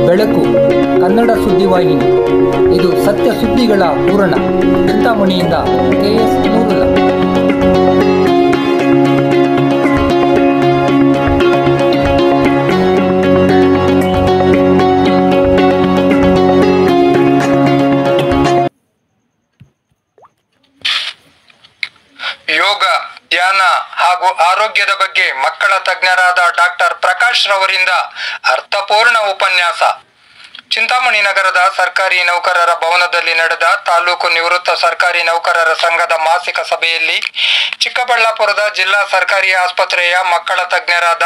ಬೆಳಕು ಕನ್ನಡ ಸುದ್ದಿವಾಹಿನಿ. ಇದು ಸತ್ಯ ಸುದ್ದಿಗಳ ಪೂರಣ. ಚಿಂತಾಮಣಿಯಿಂದ KS ನೂರುಲ್ಲ. ಯೋಗ, ಧ್ಯಾನ ಹಾಗೂ ಆರೋಗ್ಯದ ಬಗ್ಗೆ ಮಕ್ಕಳ ತಜ್ಞರಾದ ಡಾಕ್ಟರ್ ಪ್ರಕಾಶ್ ರವರಿಂದ ಅರ್ಥಪೂರ್ಣ ಉಪನ್ಯಾಸ. ಚಿಂತಾಮಣಿ ನಗರದ ಸರ್ಕಾರಿ ನೌಕರರ ಭವನದಲ್ಲಿ ನಡೆದ ತಾಲೂಕು ನಿವೃತ್ತ ಸರ್ಕಾರಿ ನೌಕರರ ಸಂಘದ ಮಾಸಿಕ ಸಭೆಯಲ್ಲಿ ಚಿಕ್ಕಬಳ್ಳಾಪುರದ ಜಿಲ್ಲಾ ಸರ್ಕಾರಿ ಆಸ್ಪತ್ರೆಯ ಮಕ್ಕಳ ತಜ್ಞರಾದ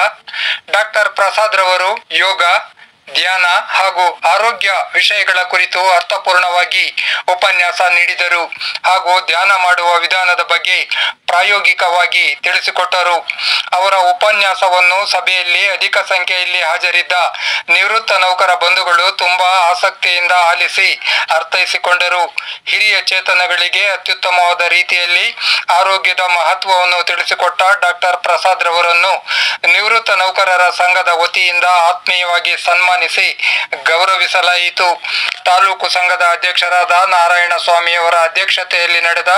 ಡಾಕ್ಟರ್ ಪ್ರಸಾದ್ ರವರು ಯೋಗ, ಧ್ಯಾನ ಹಾಗೂ ಆರೋಗ್ಯ ವಿಷಯಗಳ ಕುರಿತು ಅರ್ಥಪೂರ್ಣವಾಗಿ ಉಪನ್ಯಾಸ ನೀಡಿದರು ಹಾಗೂ ಧ್ಯಾನ ಮಾಡುವ ವಿಧಾನದ ಬಗ್ಗೆ ಪ್ರಾಯೋಗಿಕವಾಗಿ ತಿಳಿಸಿಕೊಟ್ಟರು. ಅವರ ಉಪನ್ಯಾಸವನ್ನು ಸಭೆಯಲ್ಲಿ ಅಧಿಕ ಸಂಖ್ಯೆಯಲ್ಲಿ ಹಾಜರಿದ್ದ ನಿವೃತ್ತ ನೌಕರ ಬಂಧುಗಳು ತುಂಬಾ ಆಸಕ್ತಿಯಿಂದ ಆಲಿಸಿ ಅರ್ಥೈಸಿಕೊಂಡರು. ಹಿರಿಯ ಚೇತನಗಳಿಗೆ ಅತ್ಯುತ್ತಮವಾದ ರೀತಿಯಲ್ಲಿ ಆರೋಗ್ಯದ ಮಹತ್ವವನ್ನು ತಿಳಿಸಿಕೊಟ್ಟ ಡಾಕ್ಟರ್ ಪ್ರಸಾದ್ ರವರನ್ನು ನಿವೃತ್ತ ನೌಕರರ ಸಂಘದ ವತಿಯಿಂದ ಆತ್ಮೀಯವಾಗಿ ಸನ್ಮಾನಿಸಿ ಗೌರವಿಸಲಾಯಿತು. ತಾಲೂಕು ಸಂಘದ ಅಧ್ಯಕ್ಷರಾದ ನಾರಾಯಣ ಸ್ವಾಮಿಯವರ ಅಧ್ಯಕ್ಷತೆಯಲ್ಲಿ ನಡೆದ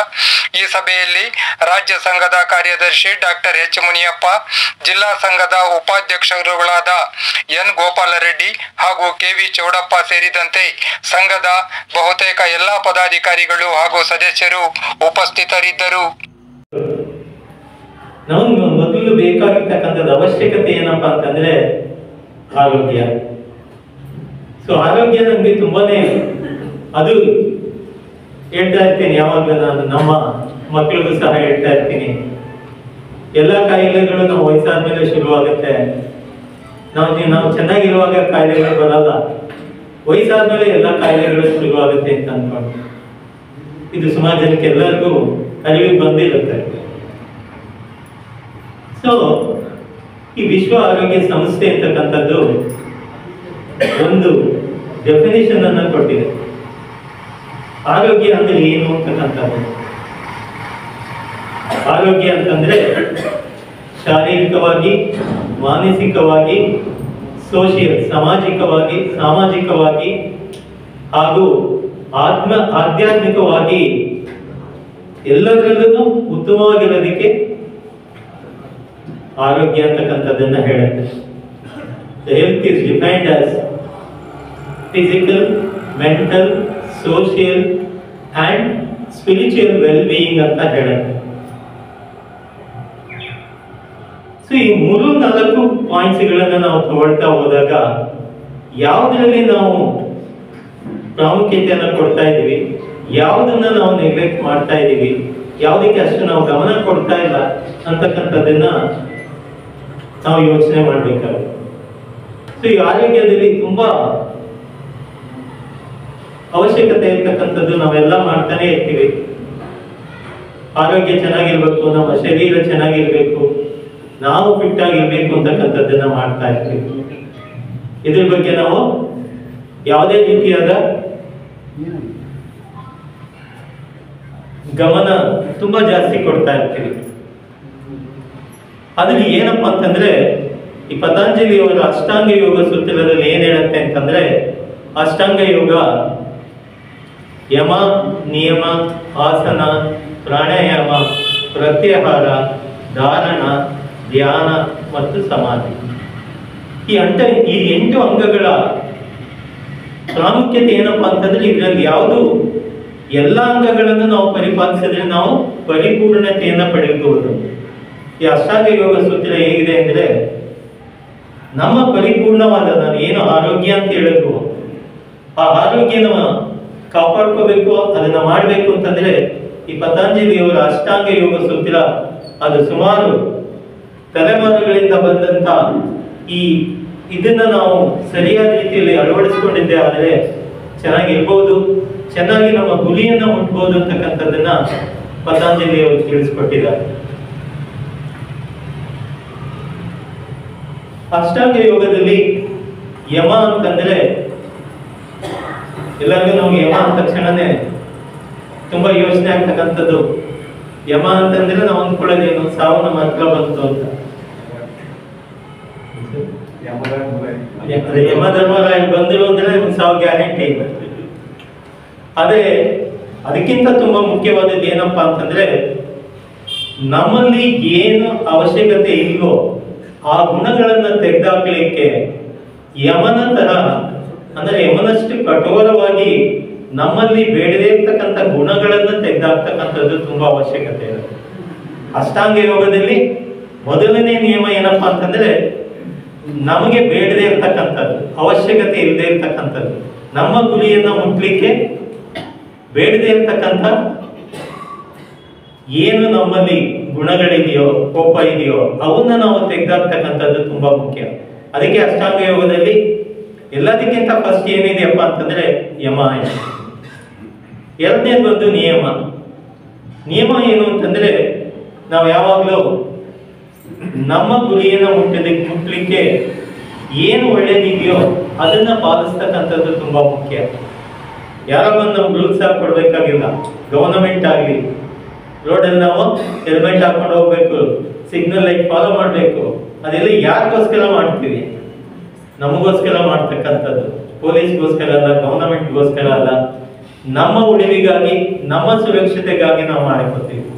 ಈ ಸಭೆಯಲ್ಲಿ ರಾಜ್ಯ ಸಂಘದ ಕಾರ್ಯದರ್ಶಿ ಡಾಕ್ಟರ್ H. ಮುನಿಯಪ್ಪ, ಜಿಲ್ಲಾ ಸಂಘದ ಉಪಾಧ್ಯಕ್ಷರುಗಳಾದ N. ಗೋಪಾಲರೆಡ್ಡಿ ಹಾಗೂ KV. ಚೌಡಪ್ಪ ಸೇರಿದಂತೆ ಸಂಘದ ಬಹುತೇಕ ಎಲ್ಲಾ ಪದಾಧಿಕಾರಿಗಳು ಹಾಗೂ ಸದಸ್ಯರು ಉಪಸ್ಥಿತರಿದ್ದರು. ನಾವು ಮೊದಲು ಬೇಕಾಗಿರ್ತಕ್ಕಂಥದ್ದು ಅವಶ್ಯಕತೆ ಏನಪ್ಪಾ ಅಂತಂದ್ರೆ ಆರೋಗ್ಯ. ಸೊ ಆರೋಗ್ಯ ನಮ್ಗೆ ತುಂಬಾನೇ, ಅದು ಹೇಳ್ತಾ ಇರ್ತೀನಿ ಯಾವಾಗಲೂ, ನಾನು ನಮ್ಮ ಮಕ್ಕಳಿಗೂ ಸಹ ಹೇಳ್ತಾ ಇರ್ತೀನಿ, ಎಲ್ಲ ಕಾಯಿಲೆಗಳು ನಾವು ವಯಸ್ಸಾದ್ಮೇಲೆ ಶುರುವಾಗುತ್ತೆ. ನಾವು ಚೆನ್ನಾಗಿರುವಾಗ ಕಾಯಿಲೆಗಳು ಬರಲ್ಲ, ವಯಸ್ಸಾದ್ಮೇಲೆ ಎಲ್ಲ ಕಾಯಿಲೆಗಳು ಶುರುವಾಗುತ್ತೆ ಅಂತ ಅನ್ಕೊಂಡು ಇದು ಸುಮಾರು ಜನಕ್ಕೆ ಎಲ್ಲರಿಗೂ ಅರಿವಿಗೆ ಬಂದಿರುತ್ತೆ. ಸೊ ಈ ವಿಶ್ವ ಆರೋಗ್ಯ ಸಂಸ್ಥೆ ಅಂತಕ್ಕಂಥದ್ದು ಒಂದು ಡೆಫಿನಿಷನ್ ಅನ್ನ ಕೊಟ್ಟಿದೆ. ಆರೋಗ್ಯ ಅಂದ್ರೆ ಏನು ಅಂತಕ್ಕಂಥದ್ದು. ಆರೋಗ್ಯ ಅಂತಂದ್ರೆ ಶಾರೀರಿಕವಾಗಿ, ಮಾನಸಿಕವಾಗಿ, ಸಾಮಾಜಿಕವಾಗಿ ಹಾಗೂ ಆಧ್ಯಾತ್ಮಿಕವಾಗಿ ಎಲ್ಲದರಲ್ಲೂ ಉತ್ತಮವಾಗಿರೋದಕ್ಕೆ ಆರೋಗ್ಯ ಅಂತಕ್ಕಂಥದ್ದನ್ನ ಹೇಳುತ್ತೆ. The health is defined as physical, mental, social and spiritual well-being ಅಂತ ಹೇಳುತ್ತೆ. ಸೊ ಈ 3-4 ಪಾಯಿಂಟ್ಸ್ಗಳನ್ನ ನಾವು ತಗೊಳ್ತಾ ಹೋದಾಗ ಯಾವುದರಲ್ಲಿ ನಾವು ಪ್ರಾಮುಖ್ಯತೆಯನ್ನು ಕೊಡ್ತಾ ಇದ್ದೀವಿ, ಯಾವುದನ್ನ ನಾವು ನೆಗ್ಲೆಕ್ಟ್ ಮಾಡ್ತಾ ಇದ್ದೀವಿ, ಯಾವುದಕ್ಕೆ ಅಷ್ಟು ನಾವು ಗಮನ ಕೊಡ್ತಾ ಇಲ್ಲ ಅಂತಕ್ಕಂಥದ್ದನ್ನ ನಾವು ಯೋಚನೆ ಮಾಡ್ಬೇಕಾಗುತ್ತೆ. ಸೊ ಈ ಆರೋಗ್ಯದಲ್ಲಿ ತುಂಬಾ ಅವಶ್ಯಕತೆ ಇರ್ತಕ್ಕಂಥದ್ದು ನಾವೆಲ್ಲ ಮಾಡ್ತಾನೆ ಇರ್ತೀವಿ. ಆರೋಗ್ಯ ಚೆನ್ನಾಗಿರ್ಬೇಕು, ನಮ್ಮ ಶರೀರ ಚೆನ್ನಾಗಿರ್ಬೇಕು, ನಾವು ಫಿಟ್ ಆಗಿರ್ಬೇಕು ಅಂತಕ್ಕಂಥದ್ದನ್ನ ಮಾಡ್ತಾ ಇರ್ತೀವಿ. ಇದ್ರ ಬಗ್ಗೆ ನಾವು ಯಾವುದೇ ರೀತಿಯಾದ ಗಮನ ತುಂಬಾ ಜಾಸ್ತಿ ಕೊಡ್ತಾ ಇರ್ತೀವಿ. ಅದ್ರಲ್ಲಿ ಏನಪ್ಪಾ ಅಂತಂದ್ರೆ, ಈ ಪತಂಜಲಿಯವರ ಅಷ್ಟಾಂಗ ಯೋಗ ಸೂತ್ರದಲ್ಲಿ ಏನ್ ಹೇಳುತ್ತೆ ಅಂತಂದ್ರೆ, ಅಷ್ಟಾಂಗ ಯೋಗ ಯಮ, ನಿಯಮ, ಆಸನ, ಪ್ರಾಣಾಯಾಮ, ಪ್ರತ್ಯಾಹಾರ, ಧಾರಣ, ಧ್ಯಾನ ಮತ್ತು ಸಮಾಧಿ. ಈ 8 ಅಂಗಗಳ ಪ್ರಾಮುಖ್ಯತೆ ಏನಪ್ಪಾ ಅಂತಂದ್ರೆ, ಇದರಲ್ಲಿ ಯಾವುದು ಎಲ್ಲ ಅಂಗಗಳನ್ನು ನಾವು ಪರಿಪಾಲಿಸಿದ್ರೆ ನಾವು ಪರಿಪೂರ್ಣತೆಯನ್ನ ಪಡೆಯಬಹುದು. ಈ ಅಷ್ಟಾಂಗ ಯೋಗ ಸೂತ್ರ ಹೇಗಿದೆ ಅಂದ್ರೆ, ನಮ್ಮ ಪರಿಪೂರ್ಣವಾದ, ನಾನು ಏನು ಆರೋಗ್ಯ ಅಂತ ಹೇಳಿದ್ರು, ಆ ಆರೋಗ್ಯನ ಕಾಪಾಡ್ಕೋಬೇಕು, ಅದನ್ನ ಮಾಡ್ಬೇಕು ಅಂತಂದ್ರೆ ಈ ಪತಂಜಲಿಯವರ ಅಷ್ಟಾಂಗ ಯೋಗ ಸೂತ್ರ ಅದು ಸುಮಾರು ತಲೆಮಾರುಗಳಿಂದ ಬಂದಂತ ಇದನ್ನ ನಾವು ಸರಿಯಾದ ರೀತಿಯಲ್ಲಿ ಅಳವಡಿಸಿಕೊಂಡಿದ್ದೆ ಆದರೆ ಚೆನ್ನಾಗಿರ್ಬೋದು, ಚೆನ್ನಾಗಿ ನಮ್ಮ ಗುರಿಯನ್ನ ಮುಟ್ಬೋದು ಅಂತಕ್ಕಂಥದ್ದನ್ನ ಪತಂಜಲಿಯವರು ತಿಳಿಸ್ಕೊಟ್ಟಿದ್ದಾರೆ. ಅಷ್ಟಾಂಗ ಯೋಗದಲ್ಲಿ ಯಮ ಅಂತಂದ್ರೆ, ಎಲ್ಲರಿಗೂ ನಮ್ಗೆ ಯಮ ಅಂದ ತಕ್ಷಣನೇ ತುಂಬಾ ಯೋಚನೆ ಆಗ್ತಕ್ಕಂಥದ್ದು. ಯಮ ಅಂತಂದ್ರೆ ನಾವು ಅಂದ್ಕೊಳ್ಳೋದೇನು, ಸಾವು ನಮ್ಮ ಹತ್ರ ಬಂತು ಅಂತ. ಯಮ ಧರ್ಮರಾಯ ಬಂದ್ರು ಗ್ಯಾರಂಟಿ ಇಲ್ಲ. ಆದರೆ ಅದಕ್ಕಿಂತ ತುಂಬಾ ಮುಖ್ಯವಾದದ್ದು ಏನಪ್ಪಾ ಅಂತಂದ್ರೆ, ನಮ್ಮಲ್ಲಿ ಏನು ಅವಶ್ಯಕತೆ ಇಲ್ವೋ ಆ ಗುಣಗಳನ್ನ ತೆಗೆದಾಕ್ಲಿಕ್ಕೆ ಯಮನ ತರ, ಅಂದ್ರೆ ಯಮನಷ್ಟು ಕಠೋರವಾಗಿ ನಮ್ಮಲ್ಲಿ ಬೇಡದೇ ಇರ್ತಕ್ಕಂಥ ಗುಣಗಳನ್ನ ತೆಗೆದಾಕ್ತಕ್ಕಂಥದ್ದು ತುಂಬಾ ಅವಶ್ಯಕತೆ ಇದೆ. ಅಷ್ಟಾಂಗ ಯೋಗದಲ್ಲಿ ಮೊದಲನೇ ನಿಯಮ ಏನಪ್ಪಾ ಅಂತಂದ್ರೆ, ನಮಗೆ ಬೇಡದೇ ಇರ್ತಕ್ಕಂಥದ್ದು, ಅವಶ್ಯಕತೆ ಇಲ್ಲದೆ ಇರ್ತಕ್ಕಂಥದ್ದು, ನಮ್ಮ ಗುರಿಯನ್ನ ಮುಟ್ಲಿಕ್ಕೆ ಬೇಡದೇ ಇರ್ತಕ್ಕಂಥ ಏನು ನಮ್ಮಲ್ಲಿ ಗುಣಗಳಿದೆಯೋ, ಕೋಪ ಇದೆಯೋ, ಅವನ್ನ ನಾವು ತೆಗೆದಾಕ್ತಕ್ಕಂಥದ್ದು ತುಂಬಾ ಮುಖ್ಯ. ಅದಕ್ಕೆ ಅಷ್ಟಾಂಗ ಯೋಗದಲ್ಲಿ ಎಲ್ಲದಕ್ಕಿಂತ ಫಸ್ಟ್ ಏನಿದೆಯಪ್ಪ ಅಂತಂದ್ರೆ ಯಮಾಯ. ಎರಡನೇದು ಒಂದು ನಿಯಮ. ನಿಯಮ ಏನು ಅಂತಂದ್ರೆ, ನಾವು ಯಾವಾಗಲೂ ನಮ್ಮ ಗುರಿಯನ್ನು ಮುಟ್ಲಿಕ್ಕೆ ಏನು ಒಳ್ಳೇದಿದೆಯೋ ಅದನ್ನ ಪಾಲಿಸ್ತಕ್ಕಂಥದ್ದು ತುಂಬಾ ಮುಖ್ಯ. ಯಾರೋ ಬಂದು ನಮ್ಗೆ ರೂಲ್ಸ್ ಕೊಡ್ಬೇಕಾಗಿಲ್ಲ. ಗವರ್ನಮೆಂಟ್ ಆಗಲಿ, ರೋಡಲ್ಲಿ ನಾವು ಹೆಲ್ಮೆಟ್ ಹಾಕೊಂಡು ಹೋಗ್ಬೇಕು, ಸಿಗ್ನಲ್ ಲೈಟ್ ಫಾಲೋ ಮಾಡಬೇಕು, ಅದೆಲ್ಲ ಯಾರಿಗೋಸ್ಕರ ಮಾಡ್ತೀವಿ? ನಮಗೋಸ್ಕರ ಮಾಡ್ತಕ್ಕಂಥದ್ದು. ಪೊಲೀಸ್ಗೋಸ್ಕರ ಅಲ್ಲ, ಗವರ್ನಮೆಂಟ್ಗೋಸ್ಕರ ಅಲ್ಲ, ನಮ್ಮ ಉಳಿವಿಗಾಗಿ, ನಮ್ಮ ಸುರಕ್ಷತೆಗಾಗಿ ನಾವು ಮಾಡ್ಕೋತೀವಿ.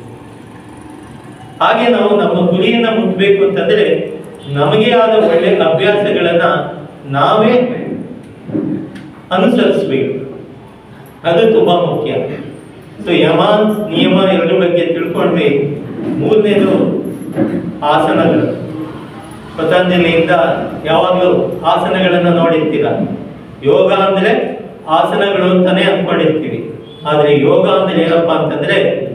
ಹಾಗೆ ನಾವು ನಮ್ಮ ಗುರಿಯನ್ನ ಮುಟ್ಬೇಕು ಅಂತಂದ್ರೆ ನಮಗೆ ಆದ ಒಳ್ಳೆ ಅಭ್ಯಾಸಗಳನ್ನ ನಾವೇ ಅನುಸರಿಸ್ಬೇಕು. ಅದು ತುಂಬಾ ಮುಖ್ಯ. ಸೊ ಯಮ ನಿಯಮ ಎರಡರ ಬಗ್ಗೆ ತಿಳ್ಕೊಂಡ್ವಿ. ಮೂರನೇದು ಆಸನಗಳು. ಪತಂಜಲಿಯಿಂದ ಯಾವಾಗಲೂ ಆಸನಗಳನ್ನ ನೋಡಿರ್ತೀರ. ಯೋಗ ಅಂದ್ರೆ ಆಸನಗಳು ಅಂತಾನೆ ಅನ್ಕೊಂಡಿರ್ತೀವಿ. ಆದ್ರೆ ಯೋಗ ಅಂದ್ರೆ ಏನಪ್ಪಾ ಅಂತಂದ್ರೆ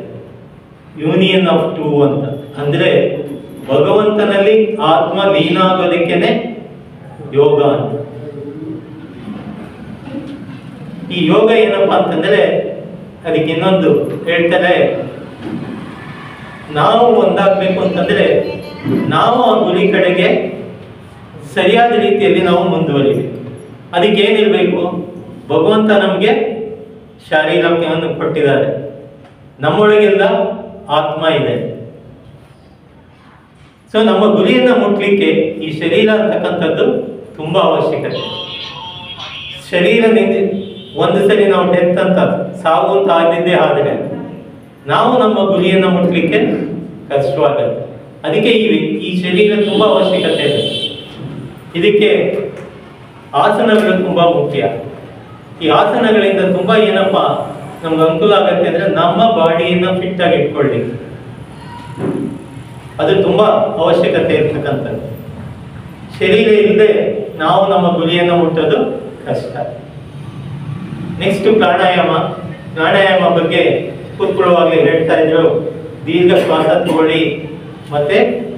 ಯೂನಿಯನ್ ಆಫ್ ಟೂ ಅಂತ. ಅಂದ್ರೆ ಭಗವಂತನಲ್ಲಿ ಆತ್ಮ ಲೀನ ಆಗೋದಕ್ಕೇನೆ ಯೋಗ ಅಂತ. ಈ ಯೋಗ ಏನಪ್ಪಾ ಅಂತಂದ್ರೆ, ಅದಕ್ಕೆ ಇನ್ನೊಂದು ಹೇಳ್ತಾರೆ, ನಾವು ಒಂದಾಗ್ಬೇಕು ಅಂತಂದ್ರೆ ನಾವು ಆ ಗುರಿ ಕಡೆಗೆ ಸರಿಯಾದ ರೀತಿಯಲ್ಲಿ ನಾವು ಮುಂದುವರಿಬೇಕು. ಅದಕ್ಕೆ ಏನಿರ್ಬೇಕು? ಭಗವಂತ ನಮಗೆ ಶಾರೀರವನ್ನು ಕೊಟ್ಟಿದ್ದಾರೆ, ನಮ್ಮೊಳಗೆಲ್ಲ ಆತ್ಮ ಇದೆ. ಸೊ ನಮ್ಮ ಗುರಿಯನ್ನ ಮುಟ್ಲಿಕ್ಕೆ ಈ ಶರೀರ ಅಂತಕ್ಕಂಥದ್ದು ತುಂಬಾ ಅವಶ್ಯಕತೆ. ಶರೀರ ಒಂದು ಸರಿ ನಾವು ಡೆತ್ ಅಂತ, ಸಾವು ಅಂತ ಆಗಿದ್ದೇ ಆದರೆ ನಾವು ನಮ್ಮ ಗುರಿಯನ್ನ ಮುಟ್ಲಿಕ್ಕೆ ಕಷ್ಟವಾಗುತ್ತೆ. ಅದಕ್ಕೆ ಈ ಶರೀರ ತುಂಬಾ ಅವಶ್ಯಕತೆ ಇದೆ. ಇದಕ್ಕೆ ಆಸನಗಳು ತುಂಬಾ ಮುಖ್ಯ. ಈ ಆಸನಗಳಿಂದ ತುಂಬಾ ಏನಪ್ಪಾ ನಮ್ಗೆ ಅನುಕೂಲ ಆಗತ್ತೆ ಅಂದ್ರೆ, ನಮ್ಮ ಬಾಡಿಯನ್ನ ಫಿಟ್ ಆಗಿ ಇಟ್ಕೊಳ್ಳಿ. ಅದು ತುಂಬಾ ಅವಶ್ಯಕತೆ ಇರ್ತಕ್ಕಂಥದ್ದು. ಶರೀರ ಇಲ್ಲದೆ ನಾವು ನಮ್ಮ ಗುರಿಯನ್ನು ಮುಟ್ಟೋದು ಕಷ್ಟ. ನೆಕ್ಸ್ಟ್ ಪ್ರಾಣಾಯಾಮ. ಪ್ರಾಣಾಯಾಮ ಬಗ್ಗೆ ಕೂತ್ಕೊಳ್ಳುವಾಗಲೇ ಹೇಳ್ತಾ ಇದ್ರು, ದೀರ್ಘ ಶ್ವಾಸ ತಗೊಳ್ಳಿ, ಮತ್ತೆ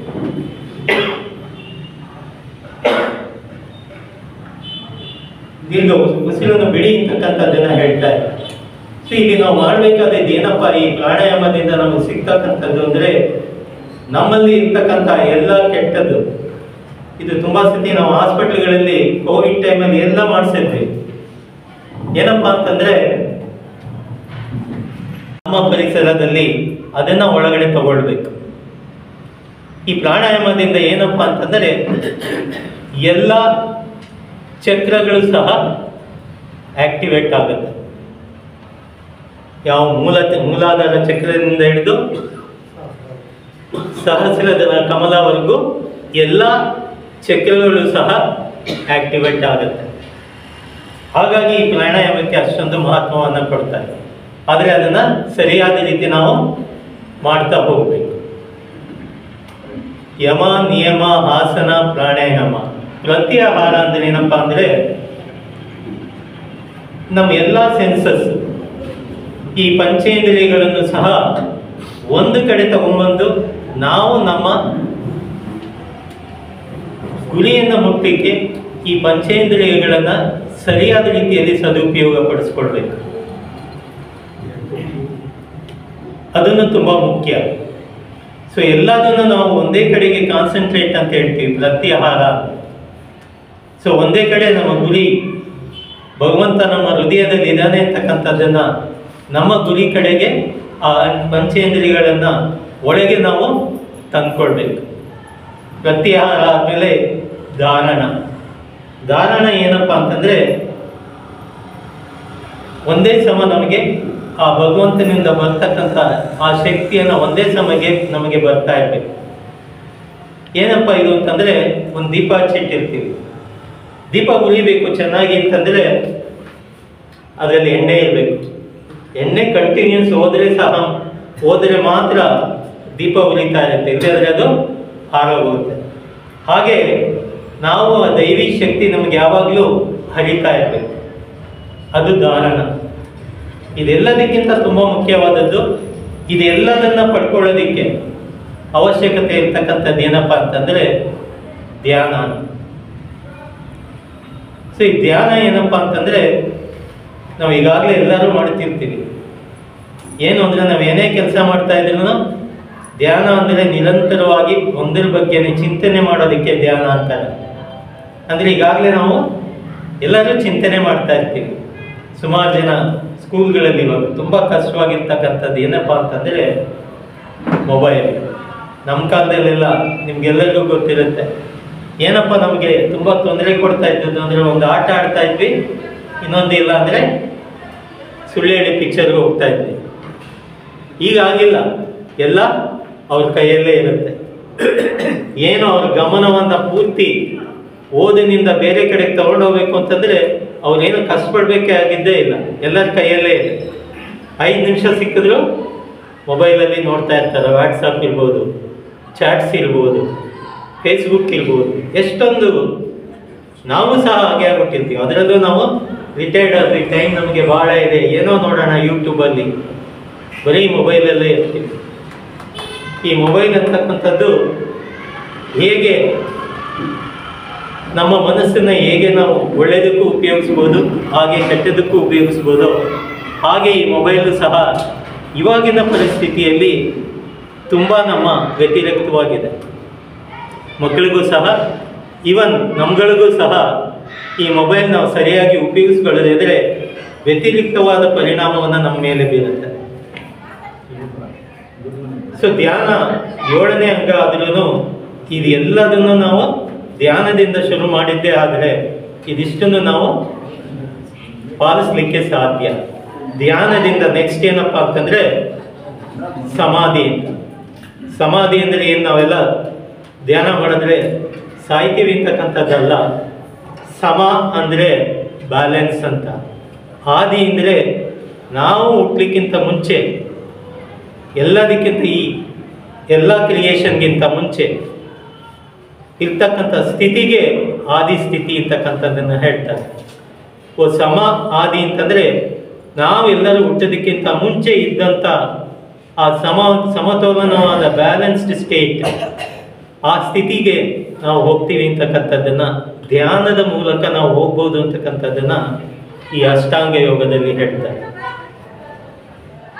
ದೀರ್ಘ ಉಸಿರನ್ನು ಬಿಡಿ ಅಂತಕ್ಕಂಥದ್ದನ್ನ ಹೇಳ್ತಾ ಇದ್ರು. ಸೊ ಇಲ್ಲಿ ನಾವು ಮಾಡ್ಬೇಕಾದದ್ದು ಏನಪ್ಪಾ, ಈ ಪ್ರಾಣಾಯಾಮದಿಂದ ನಮಗೆ ಸಿಗ್ತಕ್ಕಂಥದ್ದು ಅಂದ್ರೆ, ನಮ್ಮಲ್ಲಿ ಇರ್ತಕ್ಕಂಥ ಎಲ್ಲ ಕೆಟ್ಟದ್ದು, ಇದು ತುಂಬಾ ಸತಿ ನಾವು ಹಾಸ್ಪಿಟಲ್ಗಳಲ್ಲಿ ಕೋವಿಡ್ ಟೈಮಲ್ಲಿ ಎಲ್ಲ ಮಾಡಿಸಿದ್ವಿ. ಏನಪ್ಪಾ ಅಂತಂದ್ರೆ, ನಮ್ಮ ಪರಿಸರದಲ್ಲಿ ಅದನ್ನ ಒಳಗಡೆ ತಗೊಳ್ಬೇಕು. ಈ ಪ್ರಾಣಾಯಾಮದಿಂದ ಏನಪ್ಪಾ ಅಂತಂದ್ರೆ, ಎಲ್ಲ ಚಕ್ರಗಳು ಸಹ ಆಕ್ಟಿವೇಟ್ ಆಗುತ್ತೆ. ಯಾವ ಮೂಲಾಧಾರ ಚಕ್ರದಿಂದ ಹಿಡಿದು ಸಹಸ್ರದಳ ಕಮಲವರೆಗೂ ಎಲ್ಲ ಚಕ್ರಗಳು ಸಹ ಆಕ್ಟಿವೇಟ್ ಆಗುತ್ತೆ. ಹಾಗಾಗಿ ಈ ಪ್ರಾಣಾಯಾಮಕ್ಕೆ ಅಷ್ಟೊಂದು ಮಹತ್ವವನ್ನು ಕೊಡ್ತಾರೆ. ಆದರೆ ಅದನ್ನ ಸರಿಯಾದ ರೀತಿ ನಾವು ಮಾಡ್ತಾ ಹೋಗ್ಬೇಕು. ಯಮ, ನಿಯಮ, ಆಸನ, ಪ್ರಾಣಾಯಾಮ. ಪ್ರತ್ಯಾಹಾರ ಅಂದ್ರೆ ಏನಪ್ಪಾ ಅಂದ್ರೆ, ನಮ್ಮ ಎಲ್ಲ ಸೆನ್ಸಸ್, ಈ ಪಂಚೇಂದ್ರಿಯಗಳನ್ನು ಸಹ ಒಂದು ಕಡೆ ತಗೊಂಡ್ಬಂದು ನಾವು ನಮ್ಮ ಗುರಿಯನ್ನು ಮುಟ್ಟಲಿಕ್ಕೆ ಈ ಪಂಚೇಂದ್ರಿಯಗಳನ್ನ ಸರಿಯಾದ ರೀತಿಯಲ್ಲಿ ಸದುಪಯೋಗ ಪಡಿಸ್ಕೊಳ್ಬೇಕು. ಅದನ್ನು ತುಂಬಾ ಮುಖ್ಯ. ಸೊ ಎಲ್ಲದನ್ನು ನಾವು ಒಂದೇ ಕಡೆಗೆ ಕಾನ್ಸಂಟ್ರೇಟ್ ಅಂತ ಹೇಳ್ತೀವಿ, ಪ್ರತ್ಯಾಹಾರ. ಸೊ ಒಂದೇ ಕಡೆ ನಮ್ಮ ಗುರಿ, ಭಗವಂತ ನಮ್ಮ ಹೃದಯದಲ್ಲಿ ಇದ್ದಾನೆ ಅಂತಕ್ಕಂಥದ್ದನ್ನ ನಮ್ಮ ಗುರಿ ಕಡೆಗೆ ಆ ಪಂಚೇಂದ್ರಿಯಗಳನ್ನ ಒಳಗೆ ನಾವು ತಂದ್ಕೊಳ್ಬೇಕು. ಪ್ರತ್ಯಾಹಾರ ಆದಮೇಲೆ ಧಾರಣ. ಧಾರಣ ಏನಪ್ಪಾ ಅಂತಂದ್ರೆ, ಒಂದೇ ಸಮ ನಮಗೆ ಆ ಭಗವಂತನಿಂದ ಬರ್ತಕ್ಕಂಥ ಆ ಶಕ್ತಿಯನ್ನು ಒಂದೇ ಸಮಗೆ ನಮಗೆ ಬರ್ತಾ ಇರಬೇಕು. ಏನಪ್ಪ ಇದು ಅಂತಂದರೆ, ಒಂದು ದೀಪ ಹಚ್ಚಿಟ್ಟಿರ್ತೀವಿ, ದೀಪ ಉರಿಬೇಕು ಚೆನ್ನಾಗಿ ಅಂತಂದರೆ ಅದರಲ್ಲಿ ಎಣ್ಣೆ ಇರಬೇಕು. ಎಣ್ಣೆ ಕಂಟಿನ್ಯೂಸ್ ಹೋದರೆ ಮಾತ್ರ ದೀಪ ಉರಿತಾ ಇರುತ್ತೆ, ಇಲ್ಲದ್ರೆ ಅದು ಹಾಳಾಗೋಗುತ್ತೆ. ಹಾಗೆ ನಾವು ಆ ದೈವಿ ಶಕ್ತಿ ನಮ್ಗೆ ಯಾವಾಗಲೂ ಹರಿತಾ ಇರಬೇಕು, ಅದು ಧಾರಣ. ಇದೆಲ್ಲದಕ್ಕಿಂತ ತುಂಬ ಮುಖ್ಯವಾದದ್ದು, ಇದೆಲ್ಲದನ್ನ ಪಡ್ಕೊಳ್ಳೋದಿಕ್ಕೆ ಅವಶ್ಯಕತೆ ಇರ್ತಕ್ಕಂಥದ್ದು ಏನಪ್ಪ ಅಂತಂದರೆ ಧ್ಯಾನ. ಸೊ ಈ ಧ್ಯಾನ ಏನಪ್ಪ ಅಂತಂದರೆ, ನಾವು ಈಗಾಗಲೇ ಎಲ್ಲರೂ ಮಾಡ್ತಿರ್ತೀವಿ. ಏನು ಅಂದರೆ, ನಾವು ಏನೇ ಕೆಲಸ ಮಾಡ್ತಾ ಇದ್ರೂ ಧ್ಯಾನ ಅಂದರೆ ನಿರಂತರವಾಗಿ ಒಂದರ ಬಗ್ಗೆನೇ ಚಿಂತನೆ ಮಾಡೋದಕ್ಕೆ ಧ್ಯಾನ ಅಂತಾರೆ. ಅಂದರೆ ಈಗಾಗಲೇ ನಾವು ಎಲ್ಲರೂ ಚಿಂತನೆ ಮಾಡ್ತಾ ಇರ್ತೀವಿ. ಸುಮಾರು ಜನ ಸ್ಕೂಲ್ಗಳಲ್ಲಿ ಇವಾಗ ತುಂಬ ಕಷ್ಟವಾಗಿರ್ತಕ್ಕಂಥದ್ದು ಏನಪ್ಪ ಅಂತಂದರೆ ಮೊಬೈಲ್. ನಮ್ಮ ಕಾಲದಲ್ಲೆಲ್ಲ ನಿಮ್ಗೆಲ್ಲರಿಗೂ ಗೊತ್ತಿರುತ್ತೆ, ಏನಪ್ಪ ನಮಗೆ ತುಂಬ ತೊಂದರೆ ಕೊಡ್ತಾ ಇದ್ದದ್ದು ಅಂದರೆ, ಒಂದು ಆಟ ಆಡ್ತಾ ಇದ್ವಿ, ಇನ್ನೊಂದು ಇಲ್ಲ ಅಂದರೆ ಸುಳ್ಳು ಹೇಳಿ ಪಿಕ್ಚರ್ಗೆ ಹೋಗ್ತಾ ಇದ್ವಿ. ಈಗ ಆಗಿಲ್ಲ, ಎಲ್ಲ ಅವ್ರ ಕೈಯಲ್ಲೇ ಇರುತ್ತೆ. ಏನು ಅವ್ರ ಗಮನವನ್ನು ಪೂರ್ತಿ ಓದಿನಿಂದ ಬೇರೆ ಕಡೆಗೆ ತಗೊಂಡೋಗ್ಬೇಕು ಅಂತಂದರೆ ಅವ್ರೇನು ಕಷ್ಟಪಡಬೇಕೇ ಆಗಿದ್ದೇ ಇಲ್ಲ, ಎಲ್ಲರ ಕೈಯಲ್ಲೇ ಇದೆ. 5 ನಿಮಿಷ ಸಿಕ್ಕಿದ್ರು ಮೊಬೈಲಲ್ಲಿ ನೋಡ್ತಾ ಇರ್ತಾರೆ. ವಾಟ್ಸಪ್ ಇರ್ಬೋದು, ಚಾಟ್ಸ್ ಇರ್ಬೋದು, ಫೇಸ್ಬುಕ್ ಇರ್ಬೋದು, ಎಷ್ಟೊಂದು. ನಾವು ಸಹ ಹಾಗೆ ಆಗ್ಬಿಟ್ಟಿರ್ತೀವಿ. ಅದರಲ್ಲೂ ನಾವು ರಿಟೈರ್ಡ್ ಆದ್ವಿ, ಟೈಮ್ ನಮಗೆ ಭಾಳ ಇದೆ, ಏನೋ ನೋಡೋಣ ಯೂಟ್ಯೂಬಲ್ಲಿ, ಬರೀ ಮೊಬೈಲಲ್ಲೇ ಇರ್ತೀವಿ. ಈ ಮೊಬೈಲ್ ಅಂತಕ್ಕಂಥದ್ದು ಹೇಗೆ ನಮ್ಮ ಮನಸ್ಸನ್ನು ಹೇಗೆ ನಾವು ಒಳ್ಳೆಯದಕ್ಕೂ ಉಪಯೋಗಿಸ್ಬೋದು, ಹಾಗೆ ಕೆಟ್ಟದಕ್ಕೂ ಉಪಯೋಗಿಸ್ಬೋದು, ಹಾಗೆ ಈ ಮೊಬೈಲು ಸಹ ಇವಾಗಿನ ಪರಿಸ್ಥಿತಿಯಲ್ಲಿ ತುಂಬ ನಮ್ಮ ವ್ಯತಿರಿಕ್ತವಾಗಿದೆ. ಮಕ್ಕಳಿಗೂ ಸಹ, ಈವನ್ ನಮ್ಗಳಿಗೂ ಸಹ ಈ ಮೊಬೈಲ್ ನಾವು ಸರಿಯಾಗಿ ಉಪಯೋಗಿಸ್ಕೊಳ್ಳದಿದ್ದರೆ ವ್ಯತಿರಿಕ್ತವಾದ ಪರಿಣಾಮವನ್ನು ನಮ್ಮ ಮೇಲೆ ಬೀರುತ್ತೆ. ಸೊ ಧ್ಯಾನ 7ನೇ ಅಂಗ ಆದ್ರೂ ಇದೆಲ್ಲದನ್ನು ನಾವು ಧ್ಯಾನದಿಂದ ಶುರು ಮಾಡಿದ್ದೇ ಆದರೆ ಇದಿಷ್ಟನ್ನು ನಾವು ಪಾಲಿಸ್ಲಿಕ್ಕೆ ಸಾಧ್ಯ. ಧ್ಯಾನದಿಂದ ನೆಕ್ಸ್ಟ್ ಏನಪ್ಪ ಅಂತಂದರೆ ಸಮಾಧಿ. ಸಮಾಧಿ ಅಂದರೆ ಏನು, ನಾವೆಲ್ಲ ಧ್ಯಾನ ಮಾಡಿದ್ರೆ ಸಾಯ್ತೀವಿ ಅಂತಕ್ಕಂಥದ್ದಲ್ಲ. ಸಮ ಅಂದರೆ ಬ್ಯಾಲೆನ್ಸ್ ಅಂತ. ಆದಿ ಅಂದರೆ ನಾವು ಹುಟ್ಲಿಕ್ಕಿಂತ ಮುಂಚೆ, ಎಲ್ಲದಕ್ಕಿಂತ ಈ ಎಲ್ಲ ಕ್ರಿಯೇಷನ್ಗಿಂತ ಮುಂಚೆ ಇರ್ತಕ್ಕಂಥ ಸ್ಥಿತಿಗೆ ಆದಿ ಸ್ಥಿತಿ ಇರ್ತಕ್ಕಂಥದ್ದನ್ನು ಹೇಳ್ತಾರೆ. ಸಮ ಆದಿ ಅಂತಂದರೆ ನಾವೆಲ್ಲರೂ ಹುಟ್ಟೋದಕ್ಕಿಂತ ಮುಂಚೆ ಇದ್ದಂಥ ಆ ಸಮತೋಲನವಾದ ಬ್ಯಾಲೆನ್ಸ್ಡ್ ಸ್ಟೇಟ್, ಆ ಸ್ಥಿತಿಗೆ ನಾವು ಹೋಗ್ತೀವಿ ಅಂತಕ್ಕಂಥದ್ದನ್ನು ಧ್ಯಾನದ ಮೂಲಕ ನಾವು ಹೋಗ್ಬೋದು ಅಂತಕ್ಕಂಥದ್ದನ್ನು ಈ ಅಷ್ಟಾಂಗ ಯೋಗದಲ್ಲಿ ಹೇಳ್ತಾರೆ.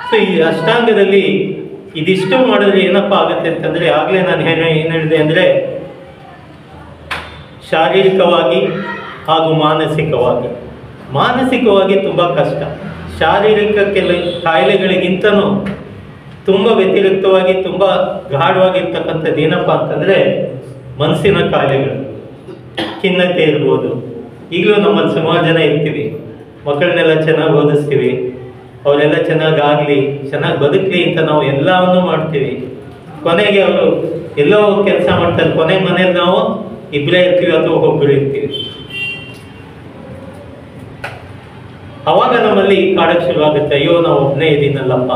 ಸೊ ಈ ಅಷ್ಟಾಂಗದಲ್ಲಿ ಇದಿಷ್ಟು ಮಾಡಿದ್ರೆ ಏನಪ್ಪ ಆಗುತ್ತೆ ಅಂತಂದರೆ, ಆಗಲೇ ನಾನು ಏನು ಹೇಳಿದೆ ಅಂದರೆ ಶಾರೀರಿಕವಾಗಿ ಹಾಗೂ ಮಾನಸಿಕವಾಗಿ ತುಂಬ ಕಷ್ಟ. ಶಾರೀರಿಕ ಕಾಯಿಲೆಗಳಿಗಿಂತನೂ ತುಂಬ ವ್ಯತಿರಿಕ್ತವಾಗಿ ತುಂಬ ಗಾಢವಾಗಿರ್ತಕ್ಕಂಥದ್ದು ಏನಪ್ಪ ಅಂತಂದರೆ ಮನಸ್ಸಿನ ಕಾಯಿಲೆಗಳು. ಖಿನ್ನತೆ ಇರ್ಬೋದು. ಈಗಲೂ ನಮ್ಮಲ್ಲಿ ಸುಮಾರು ಜನ ಇರ್ತೀವಿ, ಮಕ್ಕಳನ್ನೆಲ್ಲ ಚೆನ್ನಾಗಿ ಓದಿಸ್ತೀವಿ, ಅವರೆಲ್ಲ ಚೆನ್ನಾಗಿ ಬದುಕಲಿ ಅಂತ ನಾವು ಎಲ್ಲವನ್ನೂ ಮಾಡ್ತೀವಿ. ಕೊನೆಗೆ ಅವರು ಎಲ್ಲೋ ಕೆಲಸ ಮಾಡ್ತಾರೆ, ಕೊನೆ ಮನೇಲಿ ನಾವು ಇಬ್ಬರೇ ಇರ್ತೀವಿ ಅಥವಾ ಒಬ್ಬರು ಇರ್ತೀವಿ. ಅವಾಗ ನಮ್ಮಲ್ಲಿ ಕಾಡಕ್ಕೆ ಶುರುವಾಗುತ್ತೆ, ಅಯ್ಯೋ ನಾವು ಒಬ್ಬನೇ ಇದ್ದೀನಲ್ಲಪ್ಪ.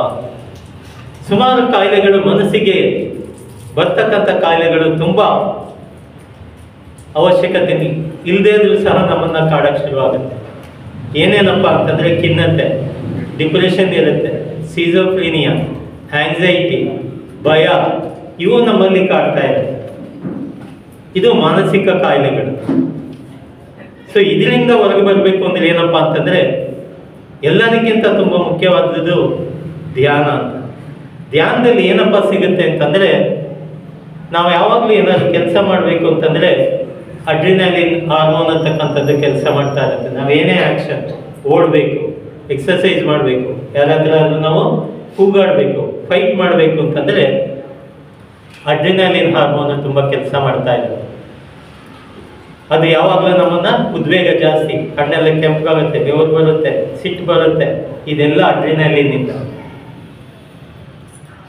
ಸುಮಾರು ಕಾಯಿಲೆಗಳು, ಮನಸ್ಸಿಗೆ ಬರ್ತಕ್ಕಂಥ ಕಾಯಿಲೆಗಳು ತುಂಬ ಅವಶ್ಯಕತೆ ಇಲ್ಲದೇ ಇದ್ರೂ ಸಹ ನಮ್ಮನ್ನು ಕಾಡಕ್ಕೆ ಶುರುವಾಗುತ್ತೆ. ಏನೇನಪ್ಪ ಅಂತಂದರೆ ಖಿನ್ನತೆ, ಡಿಪ್ರೆಷನ್ ಇರುತ್ತೆ, ಸಿಜೋಫ್ರೀನಿಯಾ, ಆಂಗ್ಸೈಟಿ, ಭಯ, ಇವು ನಮ್ಮಲ್ಲಿ ಕಾಡ್ತಾ ಇರುತ್ತೆ. ಇದು ಮಾನಸಿಕ ಕಾಯಿಲೆಗಳು. ಸೊ ಇದರಿಂದ ಹೊರಗೆ ಬರಬೇಕು ಅಂದರೆ ಏನಪ್ಪ ಅಂತಂದರೆ ಎಲ್ಲದಕ್ಕಿಂತ ತುಂಬ ಮುಖ್ಯವಾದದ್ದು ಧ್ಯಾನ ಅಂತ. ಧ್ಯಾನದಲ್ಲಿ ಏನಪ್ಪ ಸಿಗುತ್ತೆ ಅಂತಂದರೆ, ನಾವು ಯಾವಾಗಲೂ ಏನಾದರೂ ಕೆಲಸ ಮಾಡಬೇಕು ಅಂತಂದರೆ ಅಡ್ರಿನಾಲಿನ್ ಹಾರ್ಮೋನ್ ಅಂತಕ್ಕಂಥದ್ದು ಕೆಲಸ ಮಾಡ್ತಾ ಇರುತ್ತೆ. ನಾವೇನೇ ಆ್ಯಕ್ಷನ್, ಓಡಬೇಕು, ಎಕ್ಸಸೈಸ್ ಮಾಡಬೇಕು, ಯಾರಾದ್ರೂ ನಾವು ಕೂಗಾಡಬೇಕು, ಫೈಟ್ ಮಾಡಬೇಕು ಅಂತಂದರೆ ಅಡ್ರಿನಾಲಿನ್ ಹಾರ್ಮೋನ್ ತುಂಬ ಕೆಲಸ ಮಾಡ್ತಾ ಇದೆ. ಅದು ಯಾವಾಗಲೂ ನಮ್ಮನ್ನ ಉದ್ವೇಗ ಜಾಸ್ತಿ, ಕಣ್ಣೆಲ್ಲ ಕೆಂಪಾಗುತ್ತೆ, ಬೆವರು ಬರುತ್ತೆ, ಸಿಟ್ಟು ಬರುತ್ತೆ, ಇದೆಲ್ಲ ಅಡ್ರಿನಲಿನಿಂದ.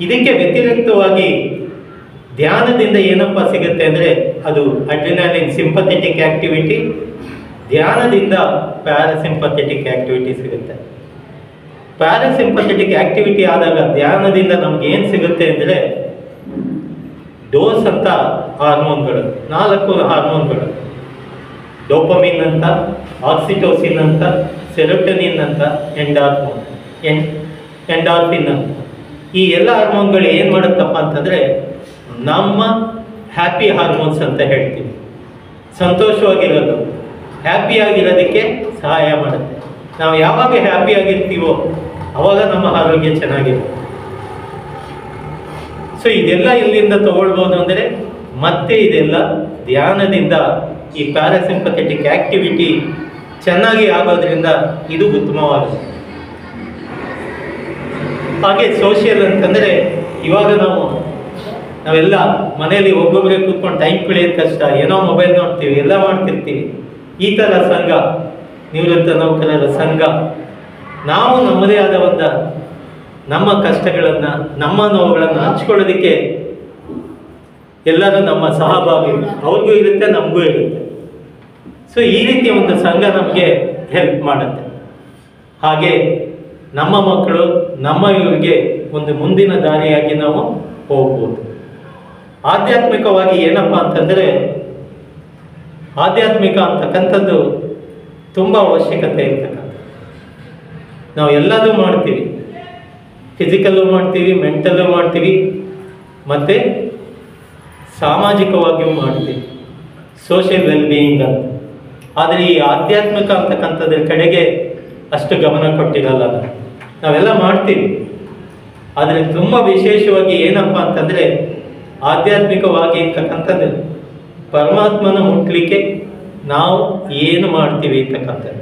ಇದಕ್ಕೆ ವ್ಯತಿರಿಕ್ತವಾಗಿ ಧ್ಯಾನದಿಂದ ಏನಪ್ಪ ಸಿಗುತ್ತೆ ಅಂದರೆ ಅದು ಅಡ್ರಿನಲಿನ್ ಸಿಂಪಥೆಟಿಕ್ ಆಕ್ಟಿವಿಟಿ, ಧ್ಯಾನದಿಂದ ಪ್ಯಾರಾಸಿಂಪಥೆಟಿಕ್ ಆಕ್ಟಿವಿಟಿ ಸಿಗುತ್ತೆ. ಪ್ಯಾರಾಸಿಂಪಥೆಟಿಕ್ ಆಕ್ಟಿವಿಟಿ ಆದಾಗ ಧ್ಯಾನದಿಂದ ನಮ್ಗೆ ಏನು ಸಿಗುತ್ತೆ ಅಂದರೆ ಡೋಸ್ ಅಂತ ಹಾರ್ಮೋನ್ಗಳು, 4 ಹಾರ್ಮೋನ್ಗಳು, ಡೋಪಮಿನ್ ಅಂತ, ಆಕ್ಸಿಟೋಸಿನ್ ಅಂತ, ಸೆರೋಟೋನಿನ್ ಅಂತ, ಎಂಡಾರ್ಫಿನ್ ಅಂತ. ಈ ಎಲ್ಲ ಹಾರ್ಮೋನ್ಗಳು ಏನು ಮಾಡುತ್ತಪ್ಪ ಅಂತಂದರೆ ನಮ್ಮ ಹ್ಯಾಪಿ ಹಾರ್ಮೋನ್ಸ್ ಅಂತ ಹೇಳ್ತೀವಿ. ಸಂತೋಷವಾಗಿರೋದು, ಹ್ಯಾಪಿಯಾಗಿರೋದಕ್ಕೆ ಸಹಾಯ ಮಾಡುತ್ತೆ. ನಾವು ಯಾವಾಗ ಹ್ಯಾಪಿಯಾಗಿರ್ತೀವೋ ಅವಾಗ ನಮ್ಮ ಆರೋಗ್ಯ ಚೆನ್ನಾಗಿರುತ್ತೆ. ಸೊ ಇದೆಲ್ಲ ಎಲ್ಲಿಂದ ತಗೊಳ್ಬೋದು ಅಂದರೆ ಮತ್ತೆ ಇದೆಲ್ಲ ಧ್ಯಾನದಿಂದ ಈ ಪ್ಯಾರಾಸಿಂಪಥೆಟಿಕ್ ಆಕ್ಟಿವಿಟಿ ಚೆನ್ನಾಗಿ ಆಗೋದ್ರಿಂದ ಇದು ಉತ್ತಮವಾಗುತ್ತೆ. ಹಾಗೆ ಸೋಷಿಯಲ್ ಅಂತಂದರೆ ಇವಾಗ ನಾವೆಲ್ಲ ಮನೆಯಲ್ಲಿ ಒಬ್ಬೊಬ್ಬರೇ ಕೂತ್ಕೊಂಡು ಟೈಮ್ ಕಳೆಯೋದು ಕಷ್ಟ, ಏನೋ ಮೊಬೈಲ್ ನೋಡ್ತೀವಿ, ಎಲ್ಲ ಮಾಡ್ತಿರ್ತೀವಿ. ಈ ಥರ ಸಂಘ, ನಿವೃತ್ತ ನೌಕರರ ಸಂಘ, ನಾವು ನಮ್ಮದೇ ಆದ ಒಂದು ನಮ್ಮ ಕಷ್ಟಗಳನ್ನು, ನಮ್ಮ ನೋವುಗಳನ್ನು ಹಂಚ್ಕೊಳ್ಳೋದಕ್ಕೆ ಎಲ್ಲರೂ ನಮ್ಮ ಸಹಭಾಗಿ, ಅವ್ರಿಗೂ ಇರುತ್ತೆ, ನಮಗೂ ಇರುತ್ತೆ. ಸೊ ಈ ರೀತಿಯ ಒಂದು ಸಂಘ ನಮಗೆ ಹೆಲ್ಪ್ ಮಾಡುತ್ತೆ. ಹಾಗೆ ನಮ್ಮ ಮಕ್ಕಳು, ನಮ್ಮ ಇವರಿಗೆ ಒಂದು ಮುಂದಿನ ದಾರಿಯಾಗಿ ನಾವು ಹೋಗ್ಬೋದು. ಆಧ್ಯಾತ್ಮಿಕವಾಗಿ ಏನಪ್ಪ ಅಂತಂದರೆ ಆಧ್ಯಾತ್ಮಿಕ ಅಂತಕ್ಕಂಥದ್ದು ತುಂಬ ಅವಶ್ಯಕತೆ ಇರ್ತಕ್ಕಂಥ. ನಾವು ಎಲ್ಲದೂ ಮಾಡ್ತೀವಿ, ಫಿಸಿಕಲ್ಲು ಮಾಡ್ತೀವಿ, ಮೆಂಟಲ್ಲು ಮಾಡ್ತೀವಿ, ಮತ್ತು ಸಾಮಾಜಿಕವಾಗಿಯೂ ಮಾಡ್ತೀವಿ, ಸೋಷಿಯಲ್ ವೆಲ್ಬೀಯಿಂಗ್ ಅಂತ. ಆದರೆ ಈ ಆಧ್ಯಾತ್ಮಿಕ ಅಂತಕ್ಕಂಥದ್ರ ಕಡೆಗೆ ಅಷ್ಟು ಗಮನ ಕೊಟ್ಟಿರಲ್ಲ. ನಾವೆಲ್ಲ ಮಾಡ್ತೀವಿ, ಆದರೆ ತುಂಬ ವಿಶೇಷವಾಗಿ ಏನಪ್ಪ ಅಂತಂದರೆ ಆಧ್ಯಾತ್ಮಿಕವಾಗಿ ಇರ್ತಕ್ಕಂಥದ್ದು ಪರಮಾತ್ಮನ ಮುಟ್ಲಿಕ್ಕೆ ನಾವು ಏನು ಮಾಡ್ತೀವಿ ಅಂತಕ್ಕಂಥದ್ದು.